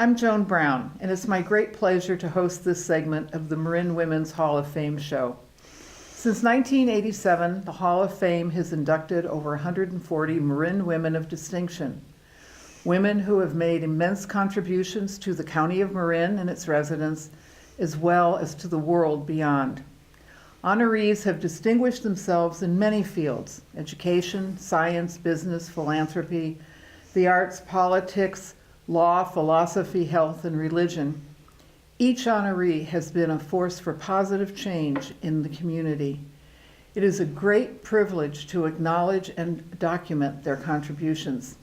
I'm Joan Brown, and it's my great pleasure to host this segment of the Marin Women's Hall of Fame show. Since 1987, the Hall of Fame has inducted over 140 Marin women of distinction, women who have made immense contributions to the County of Marin and its residents, as well as to the world beyond. Honorees have distinguished themselves in many fields: education, science, business, philanthropy, the arts, politics, law, philosophy, health, and religion. Each honoree has been a force for positive change in the community. It is a great privilege to acknowledge and document their contributions.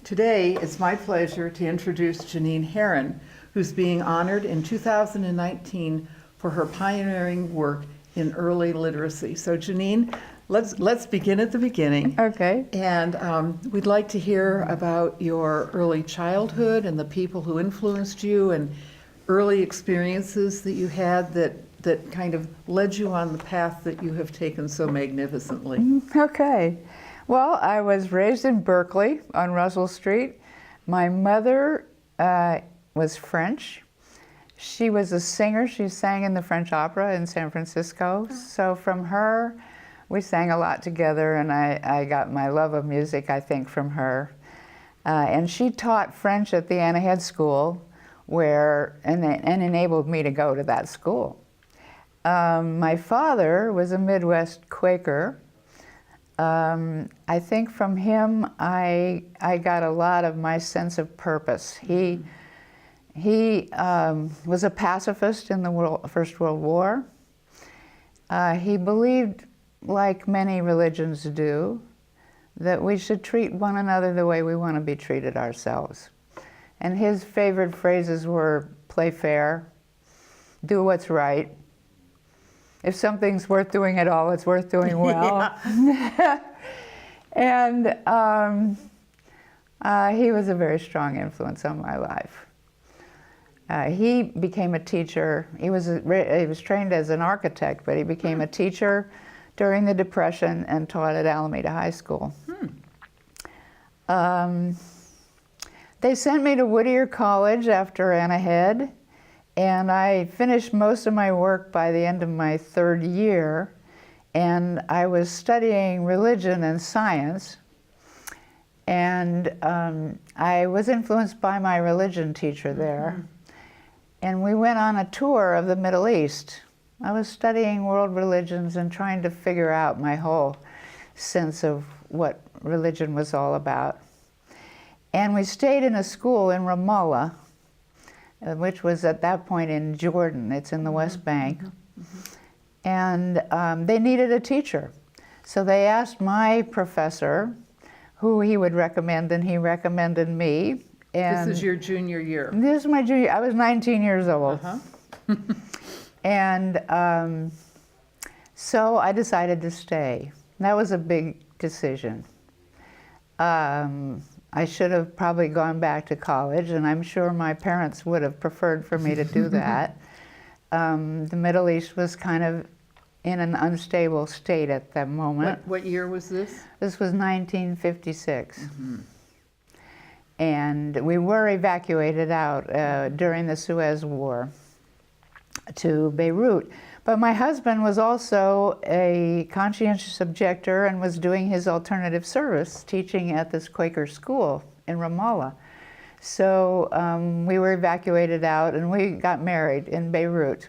Today, it's my pleasure to introduce Jeannine Herron, who's being honored in 2019 for her pioneering work in early literacy. So Jeannine, let's begin at the beginning. Okay. And we'd like to hear about your early childhood and the people who influenced you and early experiences that you had that kind of led you on the path that you have taken so magnificently. Okay. Well, I was raised in Berkeley on Russell Street. My mother was French. She was a singer. She sang in the French Opera in San Francisco. So from her, we sang a lot together, and I got my love of music, I think, from her. And she taught French at the Anna Head School, and enabled me to go to that school. My father was a Midwest Quaker. I think from him, I got a lot of my sense of purpose. He was a pacifist in the First World War. He believed, like many religions do, that we should treat one another the way we want to be treated ourselves. And his favorite phrases were, play fair, do what's right. If something's worth doing at all, it's worth doing well. And he was a very strong influence on my life. He became a teacher. He was trained as an architect, but he became a teacher during the Depression and taught at Alameda High School. They sent me to Whittier College after Anna Head, and I finished most of my work by the end of my third year, and I was studying religion and science, and I was influenced by my religion teacher there, and we went on a tour of the Middle East. I was studying world religions and trying to figure out my whole sense of what religion was all about. And we stayed in a school in Ramallah, which was at that point in Jordan. It's in the West Bank. And they needed a teacher. So they asked my professor who he would recommend, and he recommended me. And this is your junior year. This is my junior year. I was 19 years old. And so I decided to stay. That was a big decision. I should have probably gone back to college, and I'm sure my parents would have preferred for me to do that. The Middle East was kind of in an unstable state at that moment. What year was this? This was 1956. And we were evacuated out during the Suez War to Beirut. But my husband was also a conscientious objector and was doing his alternative service, teaching at this Quaker school in Ramallah. So we were evacuated out, and we got married in Beirut.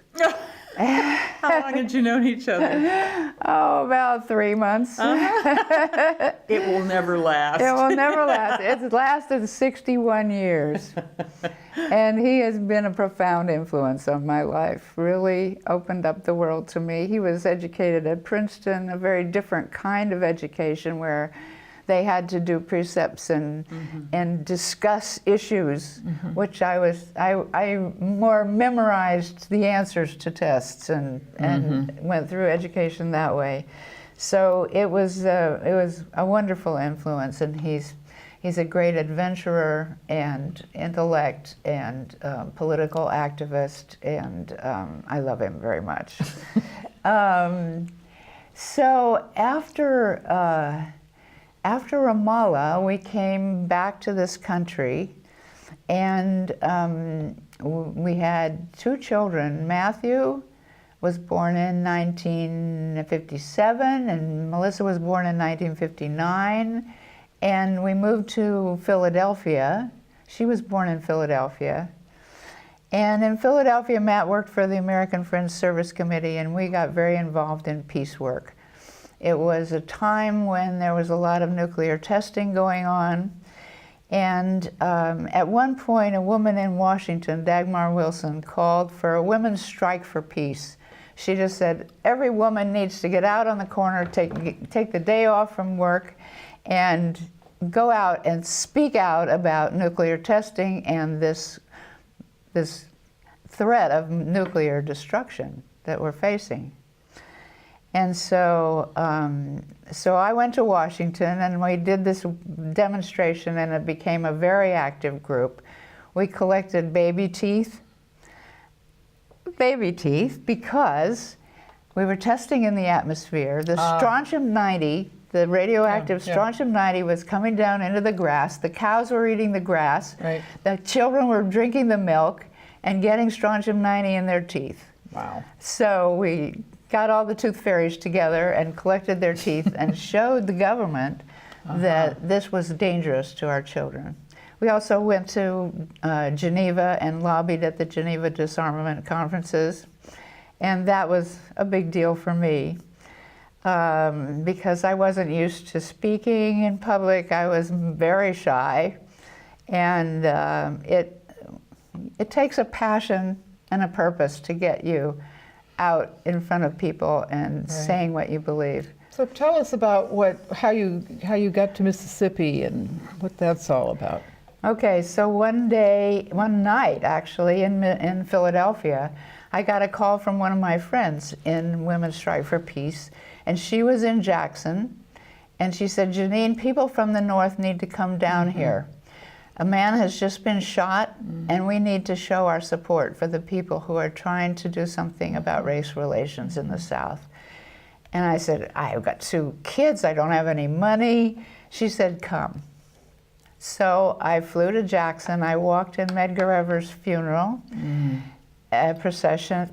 How long had you known each other? Oh, about 3 months. It will never last. It will never last. It's lasted 61 years. And he has been a profound influence on my life, really opened up the world to me. He was educated at Princeton, a very different kind of education where they had to do precepts and discuss issues, which I more memorized the answers to tests and went through education that way. So it was a wonderful influence, and he's a great adventurer and intellect and political activist, and I love him very much. So after Ramallah, we came back to this country, And we had 2 children. Matthew was born in 1957, and Melissa was born in 1959. And we moved to Philadelphia. She was born in Philadelphia. And in Philadelphia, Matt worked for the American Friends Service Committee, and we got very involved in peace work. It was a time when there was a lot of nuclear testing going on. And at one point, a woman in Washington, Dagmar Wilson, called for a women's strike for peace. She just said, every woman needs to get out on the corner, take the day off from work, and go out and speak out about nuclear testing and this threat of nuclear destruction that we're facing. And so I went to Washington, and we did this demonstration, and it became a very active group. We collected baby teeth, because we were testing in the atmosphere. The strontium-90, the radioactive strontium-90 was coming down into the grass. The cows were eating the grass. Right. The children were drinking the milk and getting strontium-90 in their teeth. Wow. So we got all the tooth fairies together and collected their teeth and showed the government that this was dangerous to our children. We also went to Geneva and lobbied at the Geneva disarmament conferences, and that was a big deal for me because I wasn't used to speaking in public. I was very shy, and it takes a passion and a purpose to get you out in front of people and saying what you believe. So tell us about how you got to Mississippi and what that's all about. Okay, so one night actually in Philadelphia, I got a call from one of my friends in Women's Strike for Peace, and she was in Jackson, and she said, Jeannine, people from the north need to come down here. A man has just been shot, and we need to show our support for the people who are trying to do something about race relations in the South. And I said, I've got 2 kids, I don't have any money. She said, come. So I flew to Jackson. I walked in Medgar Evers' funeral procession,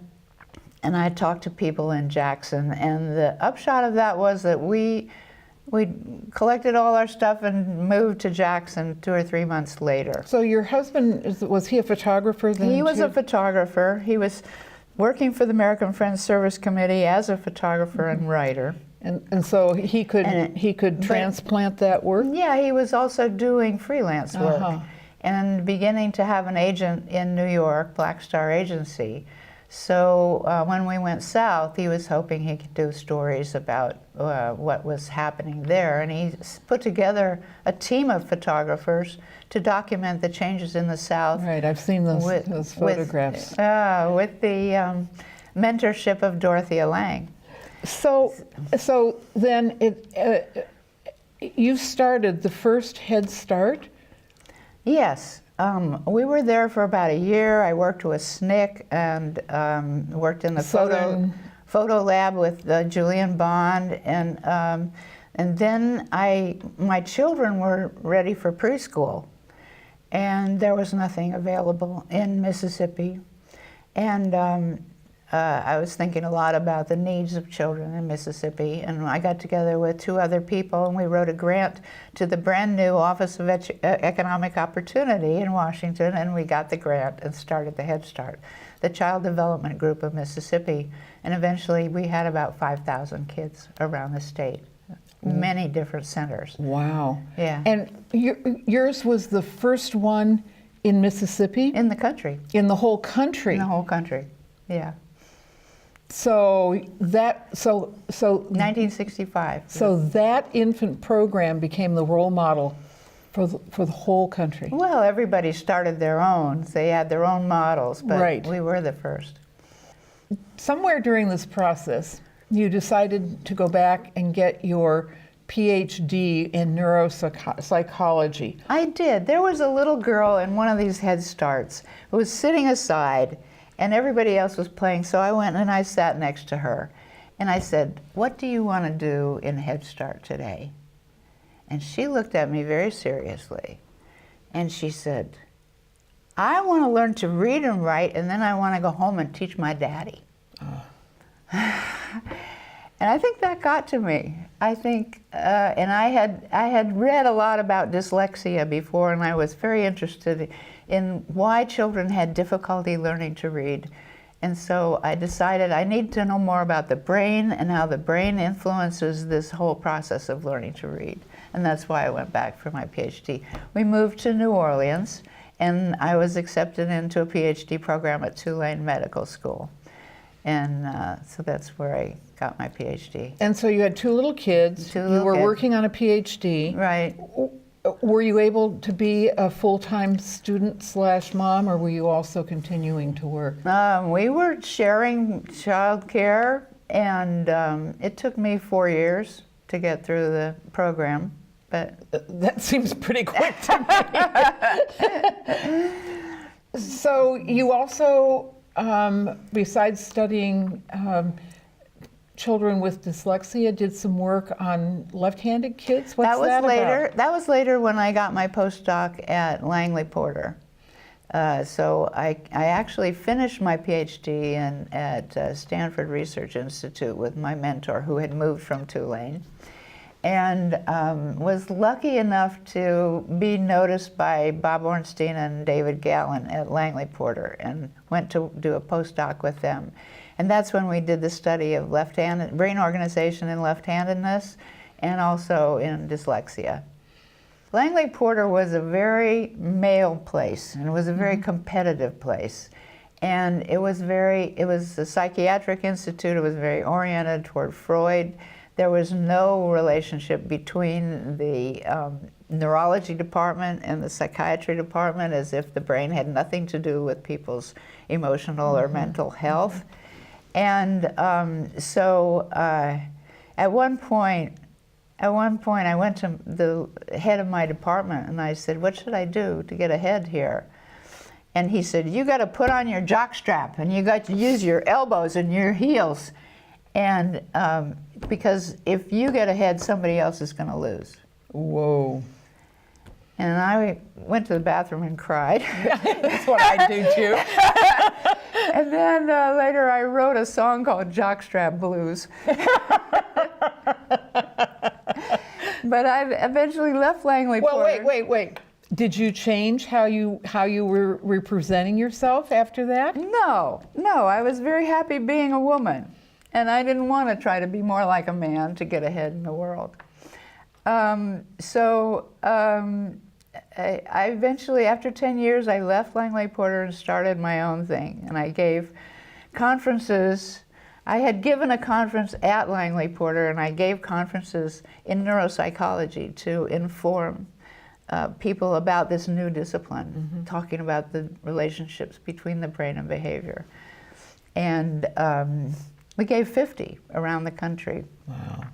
and I talked to people in Jackson. And the upshot of that was that we collected all our stuff and moved to Jackson 2 or 3 months later. So your husband, was he a photographer then? He was a photographer. He was working for the American Friends Service Committee as a photographer and writer. And so he could transplant that work? Yeah, he was also doing freelance work and beginning to have an agent in New York, Black Star Agency. So when we went south, he was hoping he could do stories about what was happening there. And he put together a team of photographers to document the changes in the South. Right, I've seen those photographs. With the mentorship of Dorothea Lange. So then you started the first Head Start? Yes. We were there for about a year. I worked with SNCC and worked in the photo lab with Julian Bond, and then my children were ready for preschool, and there was nothing available in Mississippi, and I was thinking a lot about the needs of children in Mississippi, and I got together with 2 other people, and we wrote a grant to the brand new Office of Economic Opportunity in Washington, and we got the grant and started the Head Start, the Child Development Group of Mississippi, and eventually we had about 5,000 kids around the state, many different centers. Wow. Yeah. And yours was the first one in Mississippi? In the country. In the whole country? In the whole country, yeah. So 1965. So that infant program became the role model for the whole country. Well, everybody started their own. They had their own models, but we were the first. Somewhere during this process, you decided to go back and get your PhD in neuropsychology. I did. There was a little girl in one of these Head Starts who was sitting aside, and everybody else was playing, so I went and I sat next to her. And I said, what do you want to do in Head Start today? And she looked at me very seriously, and she said, I want to learn to read and write, and then I want to go home and teach my daddy. And I think that got to me. I think, and I had read a lot about dyslexia before, and I was very interested in why children had difficulty learning to read. And so I decided I need to know more about the brain and how the brain influences this whole process of learning to read. And that's why I went back for my PhD. We moved to New Orleans, and I was accepted into a PhD program at Tulane Medical School. And so that's where I got my PhD. And so you had two little kids. Two you little were kids. working on a PhD. Right. Were you able to be a full-time student / mom, or were you also continuing to work? We were sharing childcare, and it took me 4 years to get through the program. But That seems pretty quick to me. So you also, besides studying children with dyslexia, did some work on left-handed kids? What's that was that later. about? That was later when I got my postdoc at Langley Porter. So I actually finished my PhD at Stanford Research Institute with my mentor, who had moved from Tulane, and was lucky enough to be noticed by Bob Ornstein and David Gallen at Langley Porter, and went to do a postdoc with them. And that's when we did the study of left-handed brain organization in left-handedness, and also in dyslexia. Langley Porter was a very male place, and it was a very competitive place. And it was a psychiatric institute. It was very oriented toward Freud. There was no relationship between the neurology department and the psychiatry department, as if the brain had nothing to do with people's emotional or mental health. And so at one point I went to the head of my department and I said, "What should I do to get ahead here?" And he said, "You got to put on your jock strap, and you got to use your elbows and your heels, and because if you get ahead, somebody else is going to lose." Whoa. And I went to the bathroom and cried. That's what I do too. And then later I wrote a song called Jockstrap Blues. But I eventually left Langley Well, Porter. wait. Did you change how you were representing yourself after that? No, I was very happy being a woman. And I didn't want to try to be more like a man to get ahead in the world. I eventually, after 10 years, I left Langley Porter and started my own thing. And I gave conferences. I had given a conference at Langley Porter, and I gave conferences in neuropsychology to inform people about this new discipline, talking about the relationships between the brain and behavior. And we gave 50 around the country. Wow.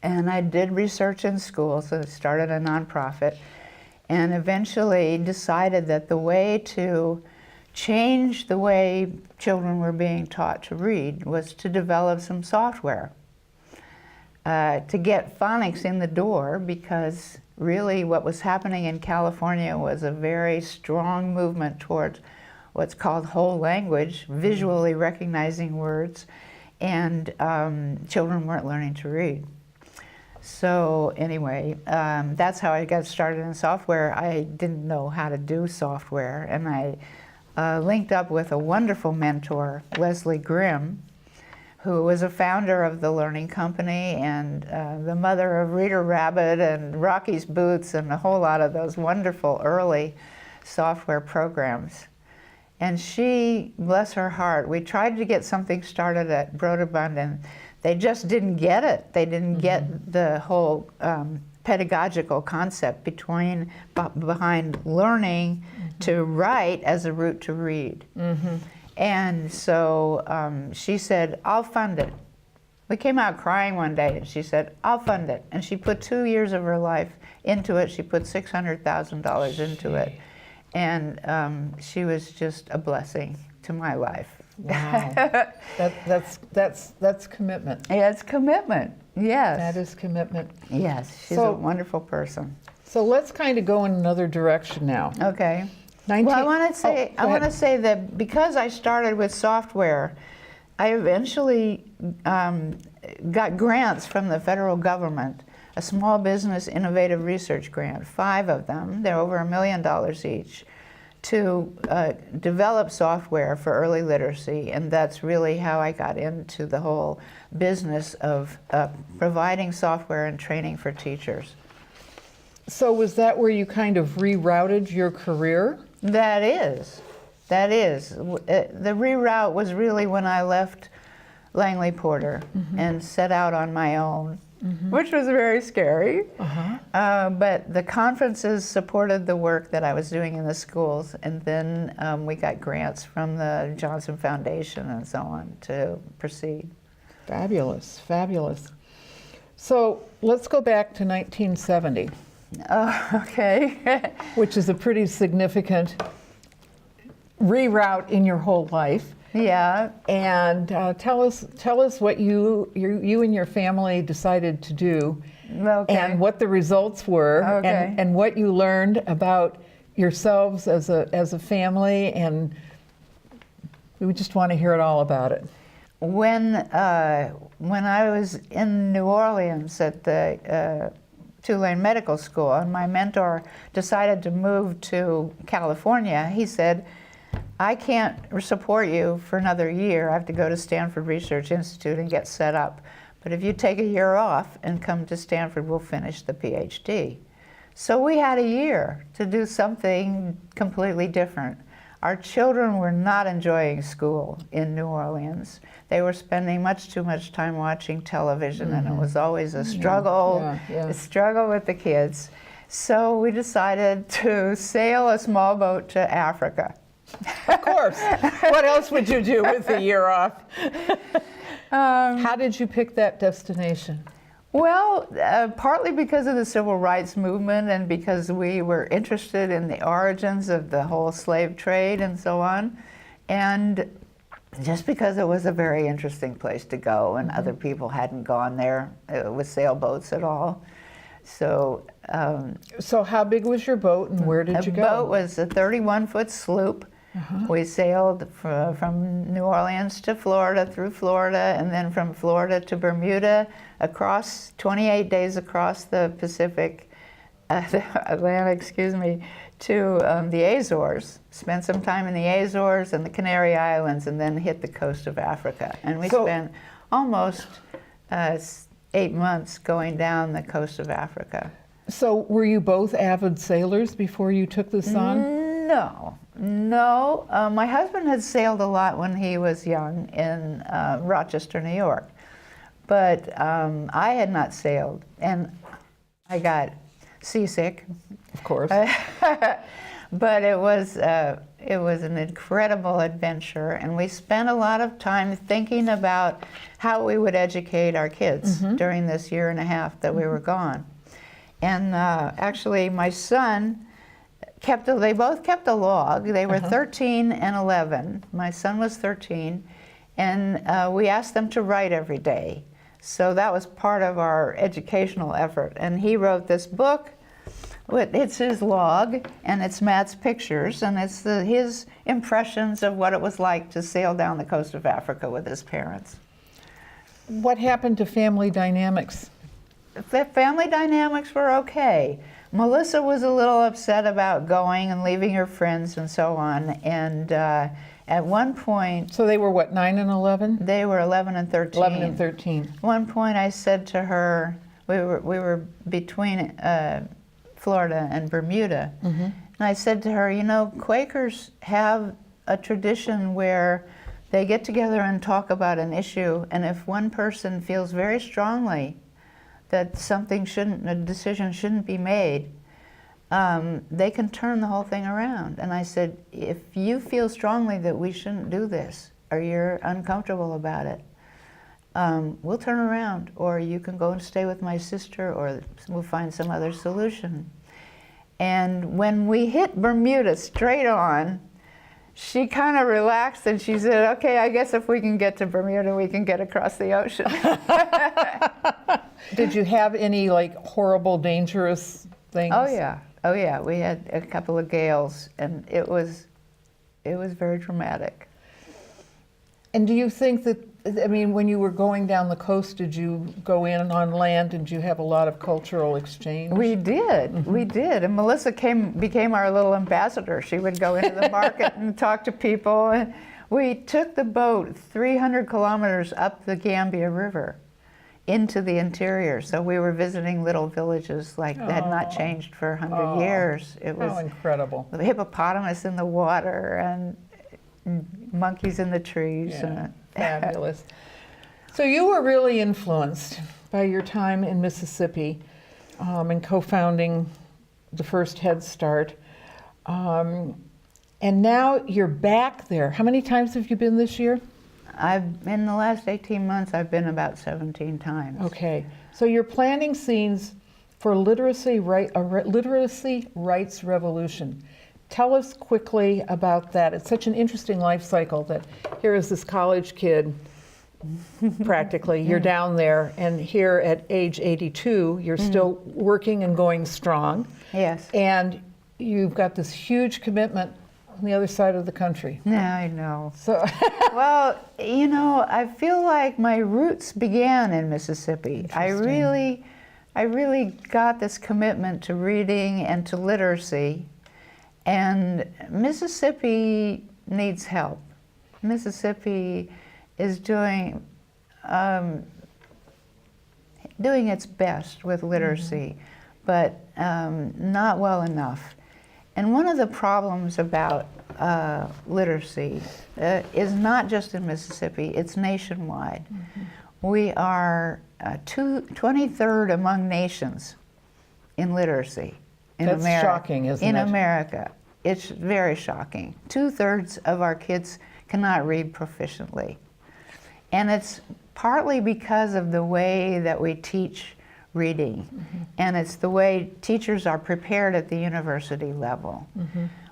And I did research in school, so I started a nonprofit, and eventually decided that the way to change the way children were being taught to read was to develop some software to get phonics in the door, because really what was happening in California was a very strong movement towards what's called whole language, visually recognizing words, and children weren't learning to read. So anyway, that's how I got started in software. I didn't know how to do software, and I linked up with a wonderful mentor, Leslie Grimm, who was a founder of the Learning Company and the mother of Reader Rabbit and Rocky's Boots and a whole lot of those wonderful early software programs. And she, bless her heart, we tried to get something started at Broderbund, and they just didn't get it. They didn't get the whole pedagogical concept behind learning to write as a route to read. And so she said, "I'll fund it." We came out crying one day, and she said, "I'll fund it." And she put 2 years of her life into it. She put $600,000 into it. And she was just a blessing to my life. Wow. That's commitment. Yeah, it's commitment. Yes. That is commitment. Yes, she's So- a wonderful person. So let's kind of go in another direction now. Okay. Well, I want to say, go ahead. that because I started with software, I eventually got grants from the federal government, a small business innovative research grant, 5 of them. They're over $1 million each, to develop software for early literacy, and that's really how I got into the whole business of providing software and training for teachers. So was that where you kind of rerouted your career? That is. The reroute was really when I left Langley Porter and set out on my own, which was very scary. But the conferences supported the work that I was doing in the schools, and then we got grants from the Johnson Foundation and so on to proceed. Fabulous, fabulous. So let's go back to 1970. Oh, okay. Which is a pretty significant reroute in your whole life. Yeah. And tell us what you and your family decided to do, Okay. and what the results were, Okay. and what you learned about yourselves as a family, and we just want to hear it all about it. When I was in New Orleans at the Tulane Medical School, and my mentor decided to move to California, he said, I can't support you for another year. I have to go to Stanford Research Institute and get set up. But if you take a year off and come to Stanford, we'll finish the PhD. So we had a year to do something completely different. Our children were not enjoying school in New Orleans. They were spending much too much time watching television, and it was always a struggle, a struggle with the kids. So we decided to sail a small boat to Africa. Of course. What else would you do with a year off? How did you pick that destination? Well, partly because of the civil rights movement and because we were interested in the origins of the whole slave trade and so on, and just because it was a very interesting place to go, and other people hadn't gone there with sailboats at all. So how big was your boat, and where did you go? The boat was a 31-foot sloop. We sailed from New Orleans to Florida, through Florida, and then from Florida to Bermuda, across 28 days across the Pacific, the Atlantic, to the Azores. Spent some time in the Azores and the Canary Islands, and then hit the coast of Africa. And we spent almost 8 months going down the coast of Africa. So were you both avid sailors before you took this on? No. My husband had sailed a lot when he was young in Rochester, New York. But I had not sailed, and I got seasick. Of course. But it was an incredible adventure, and we spent a lot of time thinking about how we would educate our kids during this year and a half that we were gone. And actually, my son they both kept a log. They were 13 and 11. My son was 13, and we asked them to write every day. So that was part of our educational effort. And he wrote this book. It's his log, and it's Matt's pictures, and it's his impressions of what it was like to sail down the coast of Africa with his parents. What happened to family dynamics? The family dynamics were okay. Melissa was a little upset about going and leaving her friends and so on, and at one point... So they were what, 9 and 11? They were 11 and 13. 11 and 13. At one point I said to her, we were between Florida and Bermuda, and I said to her, you know, Quakers have a tradition where they get together and talk about an issue, and if one person feels very strongly that a decision shouldn't be made, they can turn the whole thing around. And I said, if you feel strongly that we shouldn't do this, or you're uncomfortable about it, we'll turn around, or you can go and stay with my sister, or we'll find some other solution. And when we hit Bermuda straight on, she kind of relaxed and she said, okay, I guess if we can get to Bermuda, we can get across the ocean. Did you have any like horrible, dangerous things? Oh yeah. Oh yeah, we had a couple of gales, and it was very dramatic. And do you think that, I mean, when you were going down the coast, did you go in on land and did you have a lot of cultural exchange? We did, we did. And Melissa became our little ambassador. She would go into the market and talk to people. And we took the boat 300 kilometers up the Gambia River into the interior. So we were visiting little villages like that had not changed for 100 years. It was how incredible. the hippopotamus in the water and monkeys in the trees. Yeah, fabulous. So you were really influenced by your time in Mississippi and co-founding the first Head Start. And now you're back there. How many times have you been this year? In the last 18 months, I've been about 17 times. Okay. So you're planting seeds for a literacy rights revolution. Tell us quickly about that. It's such an interesting life cycle that here is this college kid, practically, you're down there, and here at age 82, you're still working and going strong. Yes. And you've got this huge commitment on the other side of the country. Yeah, I know. So, well, you know, I feel like my roots began in Mississippi. I really got this commitment to reading and to literacy. And Mississippi needs help. Mississippi is doing its best with literacy, but not well enough. And one of the problems about literacy is not just in Mississippi, it's nationwide. We are 23rd among nations in literacy. That's shocking, isn't it? In America. It's very shocking. 2/3 of our kids cannot read proficiently. And it's partly because of the way that we teach reading. And it's the way teachers are prepared at the university level.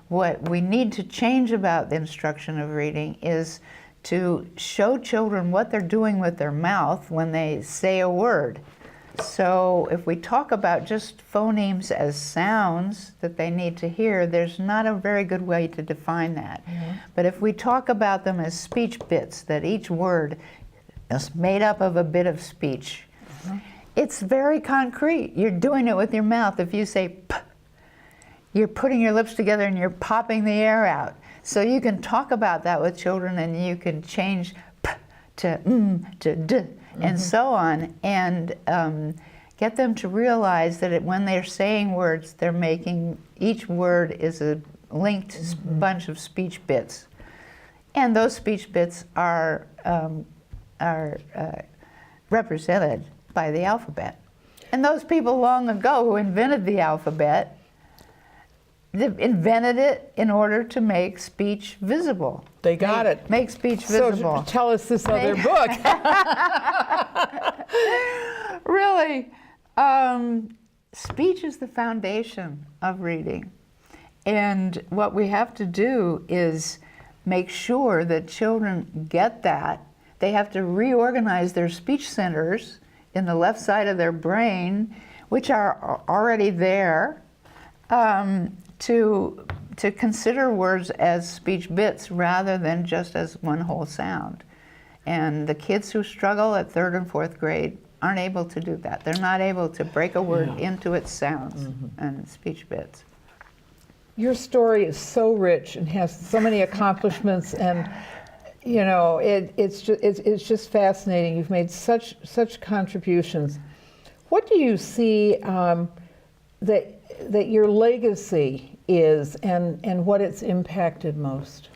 What we need to change about the instruction of reading is to show children what they're doing with their mouth when they say a word. So if we talk about just phonemes as sounds that they need to hear, there's not a very good way to define that. But if we talk about them as speech bits, that each word is made up of a bit of speech, it's very concrete. You're doing it with your mouth. If you say p, you're putting your lips together and you're popping the air out. So you can talk about that with children, and you can change p to to d, and so on, and get them to realize that when they're saying words, they're making, each word is a linked bunch of speech bits. And those speech bits are represented by the alphabet. And those people long ago who invented the alphabet, they invented it in order to make speech visible. They got it. Make speech visible. So tell us this other book. Really, speech is the foundation of reading. And what we have to do is make sure that children get that. They have to reorganize their speech centers in the left side of their brain, which are already there, to consider words as speech bits rather than just as one whole sound. And the kids who struggle at 3rd and 4th grade aren't able to do that. They're not able to break a word into its sounds and speech bits. Your story is so rich and has so many accomplishments, and you know, it's just fascinating. You've made such contributions. What do you see that your legacy is, and what it's impacted most?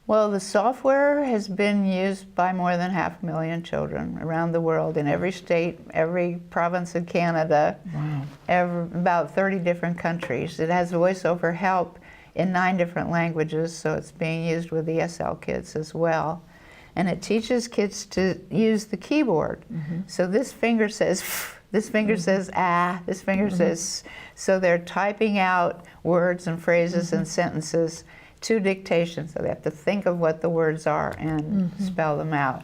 Well, the software has been used by more than 500,000 children around the world, in every state, every province in Canada, about 30 different countries. It has voiceover help in 9 different languages, so it's being used with ESL kids as well. And it teaches kids to use the keyboard. So this finger says f, this finger says ah, this finger says, so they're typing out words and phrases and sentences to dictation, so they have to think of what the words are and spell them out.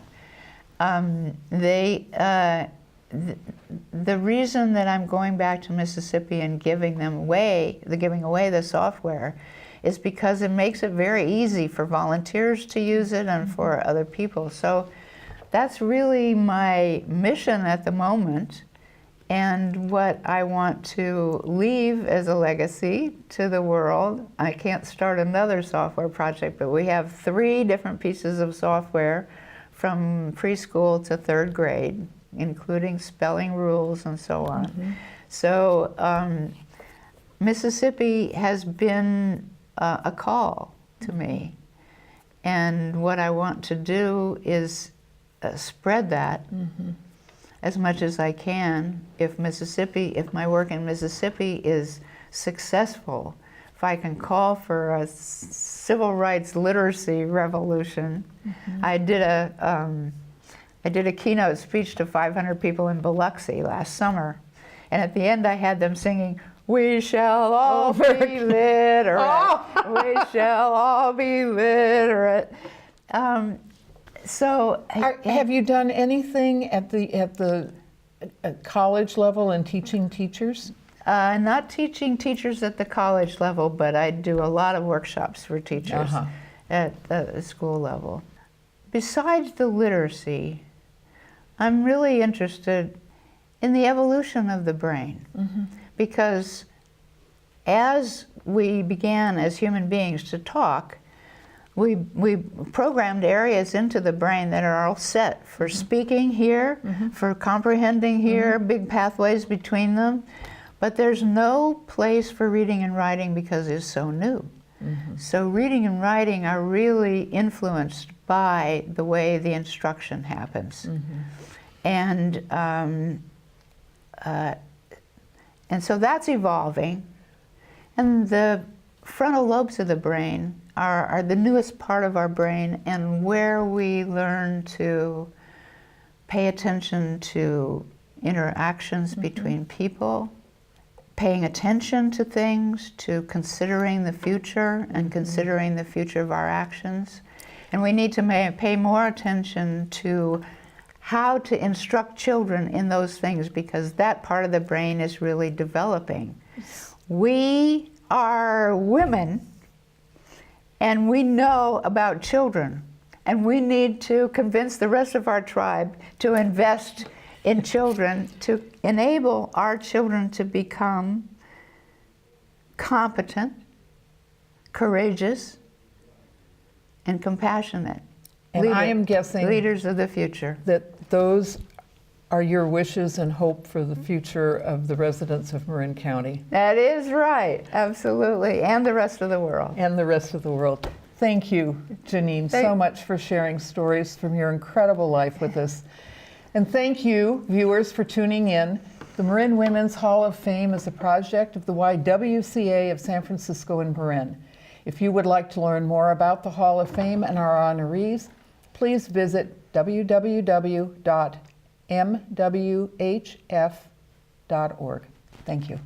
the reason that I'm going back to Mississippi and giving away the software is because it makes it very easy for volunteers to use it and for other people. So that's really my mission at the moment, and what I want to leave as a legacy to the world. I can't start another software project, but we have 3 different pieces of software from preschool to 3rd grade, including spelling rules and so on. So Mississippi has been a call to me, and what I want to do is spread that as much as I can. If my work in Mississippi is successful, if I can call for a civil rights literacy revolution. I did a keynote speech to 500 people in Biloxi last summer, and at the end I had them singing, "We shall all be literate. We shall all be literate." Have you done anything at the college level in teaching teachers? Not teaching teachers at the college level, but I do a lot of workshops for teachers at the school level. Besides the literacy, I'm really interested in the evolution of the brain, because as we began as human beings to talk, we programmed areas into the brain that are all set for speaking here, for comprehending here, big pathways between them. But there's no place for reading and writing because it's so new. So reading and writing are really influenced by the way the instruction happens. And so that's evolving. And the frontal lobes of the brain are the newest part of our brain, and where we learn to pay attention to interactions between people, paying attention to things, to considering the future and considering the future of our actions. And we need to pay more attention to how to instruct children in those things, because that part of the brain is really developing. We are women, and we know about children, and we need to convince the rest of our tribe to invest in children, to enable our children to become competent, courageous, and compassionate. And I am guessing leaders of the future. that those are your wishes and hope for the future of the residents of Marin County. That is right, absolutely, and the rest of the world. And the rest of the world. Thank you, Jeannine, so much for sharing stories from your incredible life with us. And thank you, viewers, for tuning in. The Marin Women's Hall of Fame is a project of the YWCA of San Francisco and Marin. If you would like to learn more about the Hall of Fame and our honorees, please visit www.mwhf.org. Thank you.